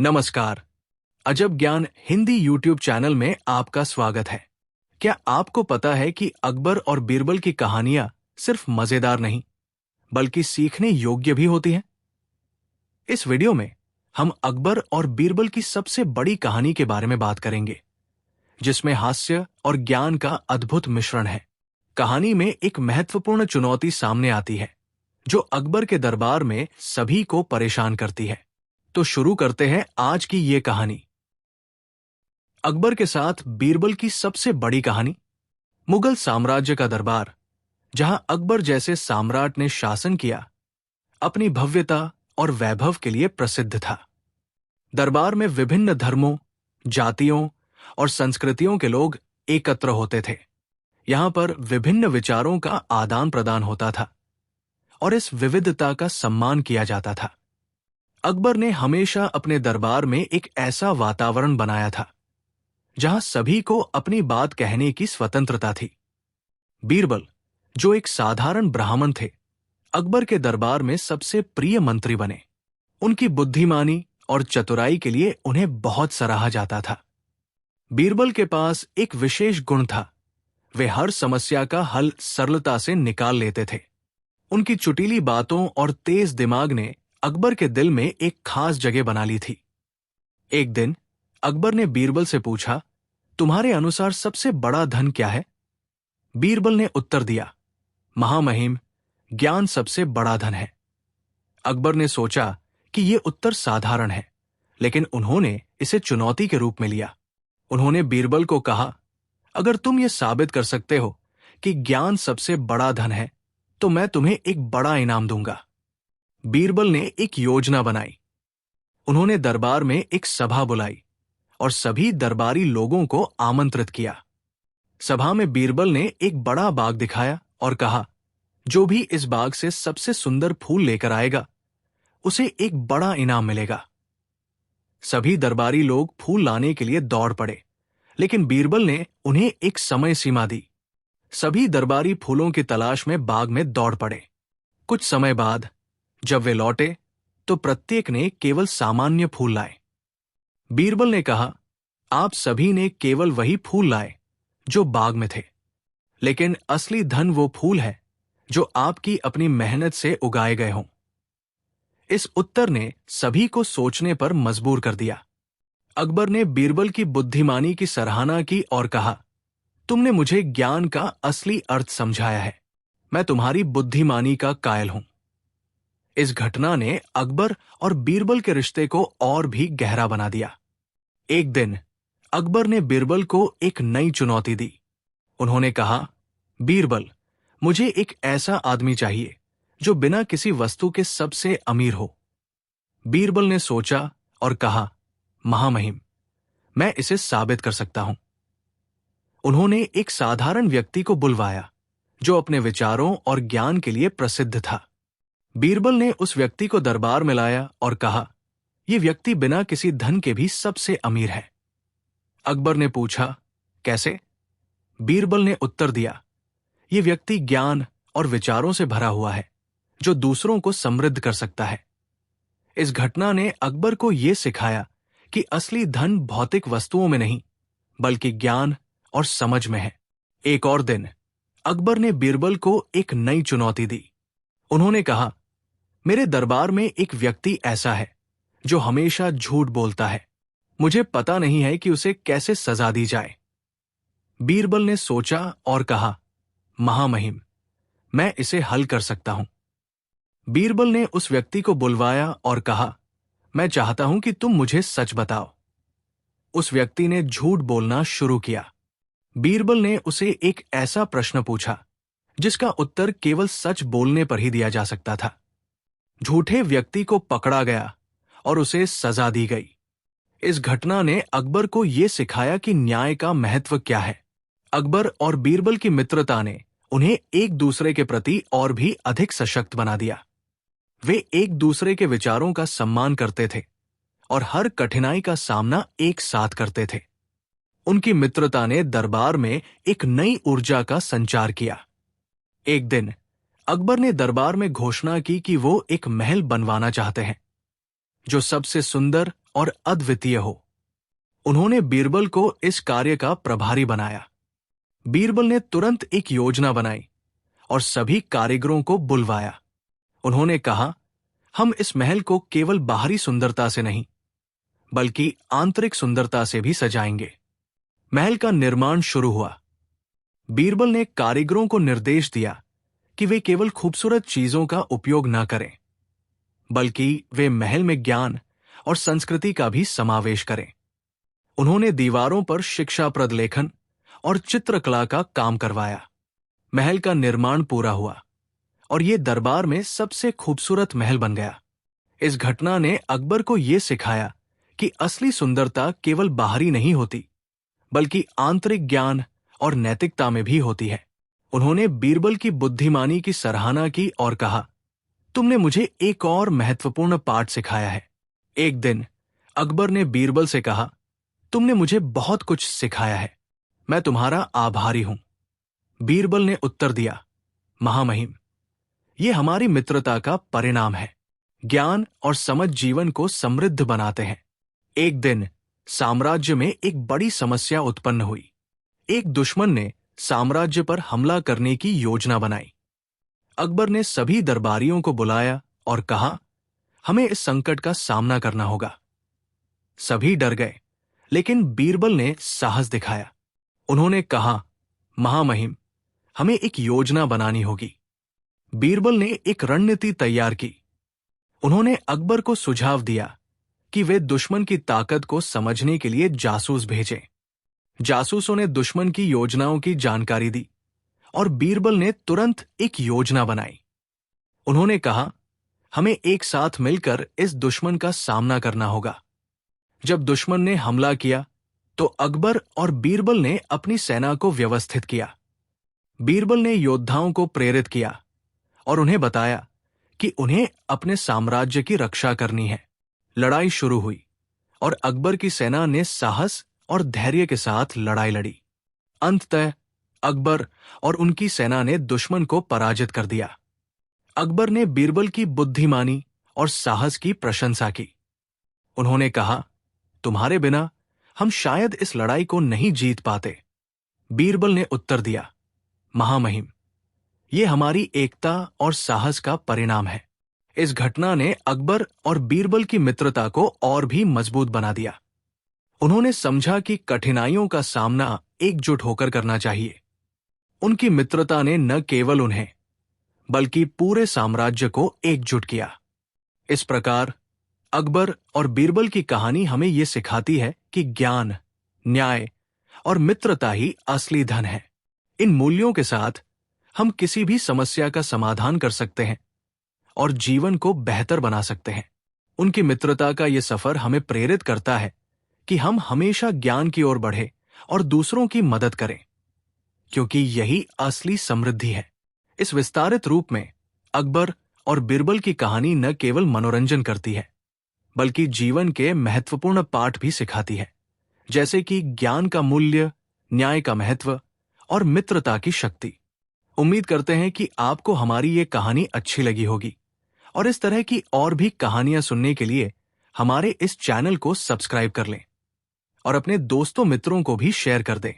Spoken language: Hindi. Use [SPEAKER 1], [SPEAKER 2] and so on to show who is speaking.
[SPEAKER 1] नमस्कार। अजब ज्ञान हिंदी यूट्यूब चैनल में आपका स्वागत है। क्या आपको पता है कि अकबर और बीरबल की कहानियां सिर्फ मजेदार नहीं बल्कि सीखने योग्य भी होती हैं? इस वीडियो में हम अकबर और बीरबल की सबसे बड़ी कहानी के बारे में बात करेंगे, जिसमें हास्य और ज्ञान का अद्भुत मिश्रण है। कहानी में एक महत्वपूर्ण चुनौती सामने आती है, जो अकबर के दरबार में सभी को परेशान करती है। तो शुरू करते हैं आज की ये कहानी। अकबर के साथ बीरबल की सबसे बड़ी कहानी। मुगल साम्राज्य का दरबार, जहां अकबर जैसे सम्राट ने शासन किया, अपनी भव्यता और वैभव के लिए प्रसिद्ध था। दरबार में विभिन्न धर्मों, जातियों और संस्कृतियों के लोग एकत्र होते थे। यहां पर विभिन्न विचारों का आदान प्रदान होता था और इस विविधता का सम्मान किया जाता था। अकबर ने हमेशा अपने दरबार में एक ऐसा वातावरण बनाया था जहां सभी को अपनी बात कहने की स्वतंत्रता थी। बीरबल, जो एक साधारण ब्राह्मण थे, अकबर के दरबार में सबसे प्रिय मंत्री बने। उनकी बुद्धिमानी और चतुराई के लिए उन्हें बहुत सराहा जाता था। बीरबल के पास एक विशेष गुण था, वे हर समस्या का हल सरलता से निकाल लेते थे। उनकी चुटीली बातों और तेज दिमाग ने अकबर के दिल में एक खास जगह बना ली थी। एक दिन अकबर ने बीरबल से पूछा, तुम्हारे अनुसार सबसे बड़ा धन क्या है? बीरबल ने उत्तर दिया, महामहिम, ज्ञान सबसे बड़ा धन है। अकबर ने सोचा कि यह उत्तर साधारण है, लेकिन उन्होंने इसे चुनौती के रूप में लिया। उन्होंने बीरबल को कहा, अगर तुम यह साबित कर सकते हो कि ज्ञान सबसे बड़ा धन है, तो मैं तुम्हें एक बड़ा इनाम दूंगा। बीरबल ने एक योजना बनाई। उन्होंने दरबार में एक सभा बुलाई और सभी दरबारी लोगों को आमंत्रित किया। सभा में बीरबल ने एक बड़ा बाग दिखाया और कहा, जो भी इस बाग से सबसे सुंदर फूल लेकर आएगा, उसे एक बड़ा इनाम मिलेगा। सभी दरबारी लोग फूल लाने के लिए दौड़ पड़े, लेकिन बीरबल ने उन्हें एक समय सीमा दी। सभी दरबारी फूलों की तलाश में बाग में दौड़ पड़े। कुछ समय बाद जब वे लौटे, तो प्रत्येक ने केवल सामान्य फूल लाए। बीरबल ने कहा, आप सभी ने केवल वही फूल लाए जो बाग में थे, लेकिन असली धन वो फूल है जो आपकी अपनी मेहनत से उगाए गए हों। इस उत्तर ने सभी को सोचने पर मजबूर कर दिया। अकबर ने बीरबल की बुद्धिमानी की सराहना की और कहा, तुमने मुझे ज्ञान का असली अर्थ समझाया है। मैं तुम्हारी बुद्धिमानी का कायल हूं। इस घटना ने अकबर और बीरबल के रिश्ते को और भी गहरा बना दिया। एक दिन अकबर ने बीरबल को एक नई चुनौती दी। उन्होंने कहा, बीरबल, मुझे एक ऐसा आदमी चाहिए जो बिना किसी वस्तु के सबसे अमीर हो। बीरबल ने सोचा और कहा, महामहिम, मैं इसे साबित कर सकता हूं। उन्होंने एक साधारण व्यक्ति को बुलवाया जो अपने विचारों और ज्ञान के लिए प्रसिद्ध था। बीरबल ने उस व्यक्ति को दरबार में लाया और कहा, यह व्यक्ति बिना किसी धन के भी सबसे अमीर है। अकबर ने पूछा, कैसे? बीरबल ने उत्तर दिया, यह व्यक्ति ज्ञान और विचारों से भरा हुआ है जो दूसरों को समृद्ध कर सकता है। इस घटना ने अकबर को यह सिखाया कि असली धन भौतिक वस्तुओं में नहीं, बल्कि ज्ञान और समझ में है। एक और दिन अकबर ने बीरबल को एक नई चुनौती दी। उन्होंने कहा, मेरे दरबार में एक व्यक्ति ऐसा है जो हमेशा झूठ बोलता है। मुझे पता नहीं है कि उसे कैसे सजा दी जाए। बीरबल ने सोचा और कहा, महामहिम, मैं इसे हल कर सकता हूं। बीरबल ने उस व्यक्ति को बुलवाया और कहा, मैं चाहता हूं कि तुम मुझे सच बताओ। उस व्यक्ति ने झूठ बोलना शुरू किया। बीरबल ने उसे एक ऐसा प्रश्न पूछा जिसका उत्तर केवल सच बोलने पर ही दिया जा सकता था। झूठे व्यक्ति को पकड़ा गया और उसे सजा दी गई। इस घटना ने अकबर को यह सिखाया कि न्याय का महत्व क्या है। अकबर और बीरबल की मित्रता ने उन्हें एक दूसरे के प्रति और भी अधिक सशक्त बना दिया। वे एक दूसरे के विचारों का सम्मान करते थे और हर कठिनाई का सामना एक साथ करते थे। उनकी मित्रता ने दरबार में एक नई ऊर्जा का संचार किया। एक दिन अकबर ने दरबार में घोषणा की कि वो एक महल बनवाना चाहते हैं जो सबसे सुंदर और अद्वितीय हो। उन्होंने बीरबल को इस कार्य का प्रभारी बनाया। बीरबल ने तुरंत एक योजना बनाई और सभी कारीगरों को बुलवाया। उन्होंने कहा, हम इस महल को केवल बाहरी सुंदरता से नहीं, बल्कि आंतरिक सुंदरता से भी सजाएंगे। महल का निर्माण शुरू हुआ। बीरबल ने कारीगरों को निर्देश दिया कि वे केवल खूबसूरत चीजों का उपयोग न करें, बल्कि वे महल में ज्ञान और संस्कृति का भी समावेश करें। उन्होंने दीवारों पर शिक्षाप्रद लेखन और चित्रकला का काम करवाया। महल का निर्माण पूरा हुआ और ये दरबार में सबसे खूबसूरत महल बन गया। इस घटना ने अकबर को ये सिखाया कि असली सुंदरता केवल बाहरी नहीं होती, बल्कि आंतरिक ज्ञान और नैतिकता में भी होती है। उन्होंने बीरबल की बुद्धिमानी की सराहना की और कहा, तुमने मुझे एक और महत्वपूर्ण पाठ सिखाया है। एक दिन अकबर ने बीरबल से कहा, तुमने मुझे बहुत कुछ सिखाया है, मैं तुम्हारा आभारी हूं। बीरबल ने उत्तर दिया, महामहिम, ये हमारी मित्रता का परिणाम है। ज्ञान और समझ जीवन को समृद्ध बनाते हैं। एक दिन साम्राज्य में एक बड़ी समस्या उत्पन्न हुई। एक दुश्मन ने साम्राज्य पर हमला करने की योजना बनाई। अकबर ने सभी दरबारियों को बुलाया और कहा, हमें इस संकट का सामना करना होगा। सभी डर गए, लेकिन बीरबल ने साहस दिखाया। उन्होंने कहा, महामहिम, हमें एक योजना बनानी होगी। बीरबल ने एक रणनीति तैयार की। उन्होंने अकबर को सुझाव दिया कि वे दुश्मन की ताकत को समझने के लिए जासूस भेजें। जासूसों ने दुश्मन की योजनाओं की जानकारी दी और बीरबल ने तुरंत एक योजना बनाई। उन्होंने कहा, हमें एक साथ मिलकर इस दुश्मन का सामना करना होगा। जब दुश्मन ने हमला किया तो अकबर और बीरबल ने अपनी सेना को व्यवस्थित किया। बीरबल ने योद्धाओं को प्रेरित किया और उन्हें बताया कि उन्हें अपने साम्राज्य की रक्षा करनी है। लड़ाई शुरू हुई और अकबर की सेना ने साहस और धैर्य के साथ लड़ाई लड़ी। अंततः अकबर और उनकी सेना ने दुश्मन को पराजित कर दिया। अकबर ने बीरबल की बुद्धिमानी और साहस की प्रशंसा की। उन्होंने कहा, तुम्हारे बिना हम शायद इस लड़ाई को नहीं जीत पाते। बीरबल ने उत्तर दिया, महामहिम, ये हमारी एकता और साहस का परिणाम है। इस घटना ने अकबर और बीरबल की मित्रता को और भी मजबूत बना दिया। उन्होंने समझा कि कठिनाइयों का सामना एकजुट होकर करना चाहिए। उनकी मित्रता ने न केवल उन्हें, बल्कि पूरे साम्राज्य को एकजुट किया। इस प्रकार अकबर और बीरबल की कहानी हमें ये सिखाती है कि ज्ञान, न्याय और मित्रता ही असली धन है। इन मूल्यों के साथ हम किसी भी समस्या का समाधान कर सकते हैं और जीवन को बेहतर बना सकते हैं। उनकी मित्रता का ये सफर हमें प्रेरित करता है कि हम हमेशा ज्ञान की ओर बढ़े और दूसरों की मदद करें, क्योंकि यही असली समृद्धि है। इस विस्तारित रूप में अकबर और बीरबल की कहानी न केवल मनोरंजन करती है, बल्कि जीवन के महत्वपूर्ण पाठ भी सिखाती है, जैसे कि ज्ञान का मूल्य, न्याय का महत्व और मित्रता की शक्ति। उम्मीद करते हैं कि आपको हमारी ये कहानी अच्छी लगी होगी और इस तरह की और भी कहानियां सुनने के लिए हमारे इस चैनल को सब्सक्राइब कर लें और अपने दोस्तों मित्रों को भी शेयर कर दें।